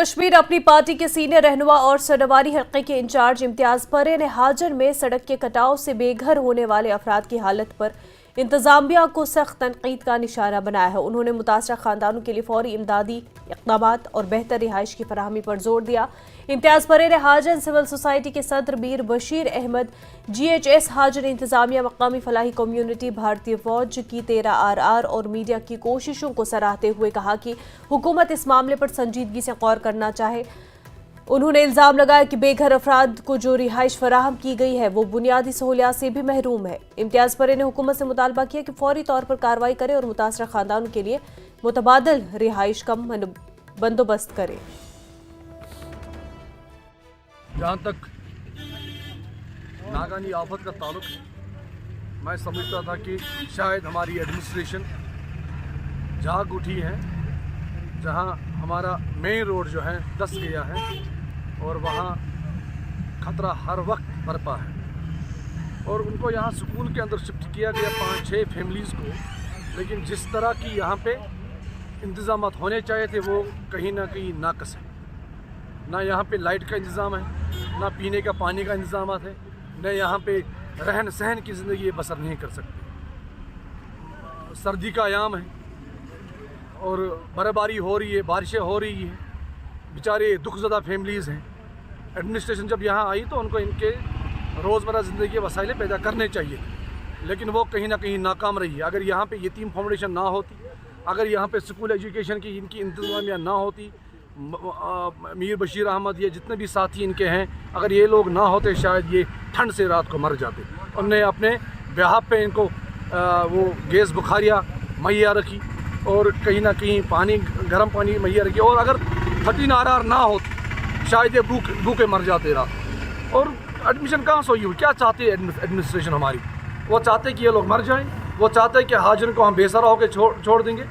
कश्मीर अपनी पार्टी के सीनियर रहनुमा और सरवारी हल्के के इंचार्ज इम्तियाज परे ने हाजन में सड़क के कटाव से बेघर होने वाले अफराद की हालत पर इंतजामिया को सख्त तनकीद का निशाना बनाया है। उन्होंने मुतासरा खानदानों के लिए फौरी इमदादी इक़दामात और बेहतर रिहाइश की फराहमी पर जोर दिया। इम्तियाज परे ने हाजन सिविल सोसाइटी के सदर मीर बशीर अहमद, GHS हाजन इंतजामिया, मकामी फलाही कम्युनिटी, भारतीय फौज की 13RR और मीडिया की कोशिशों को सराहते हुए कहा कि हुकूमत इस मामले पर संजीदगी से गौर करना चाहे। उन्होंने इल्जाम लगाया कि बेघर अफराद को जो रिहाइश फराहम की गई है वो बुनियादी सहूलियात से भी महरूम है। इम्तियाज परे ने हुकूमत से मुतालबा किया कि फौरी तौर पर कार्रवाई करे और मुतासरा खानदानों के लिए मुतबादल रिहाइश का बंदोबस्त करे। जहाँ तक नागानी आफत का ताल्लुक है, मैं समझता था कि शायद हमारी एडमिनिस्ट्रेशन जाग उठी है, जहाँ हमारा मेन रोड जो है धंस गया है और वहाँ खतरा हर वक्त बरपा है और उनको यहाँ स्कूल के अंदर शिफ्ट किया गया 5-6 फैमिलीज़ को। लेकिन जिस तरह की यहाँ पे इंतज़ाम होने चाहिए थे वो कहीं ना कहीं नाकस है। ना यहाँ पे लाइट का इंतज़ाम है, ना पीने का पानी का इंतज़ाम है, न यहाँ पे रहन सहन की ज़िंदगी बसर नहीं कर सकते। सर्दी का आयाम है और बर्फ़बारी हो रही है, बारिशें हो रही हैं, बेचारे दुखज़दा फैमिलीज़ हैं। एडमिनिस्ट्रेशन जब यहाँ आई तो उनको इनके रोज़मर्रा ज़िंदगी के वसाइल पैदा करने चाहिए थे, लेकिन वो कहीं ना कहीं नाकाम रही है। अगर यहाँ पे यतीम फाउंडेशन ना होती, अगर यहाँ पे स्कूल एजुकेशन की इनकी इंतज़ामिया ना होती, मीर बशीर अहमद ये जितने भी साथी इनके हैं, अगर ये लोग ना होते शायद ये ठंड से रात को मर जाते। उन्होंने अपने ब्याह पे इनको वो गैस बुखारियाँ मुहैया रखी और कहीं ना कहीं पानी, गर्म पानी मुहैया रखी। और अगर 13RR ना होती शायद ये भूखे मर जाते रात। और एडमिशन कहाँ से हुई? क्या चाहते एडमिनिस्ट्रेशन हमारी? वो चाहते कि ये लोग मर जाएं, वो चाहते कि हाजिर को हम बेसहारा होकर छोड़ देंगे।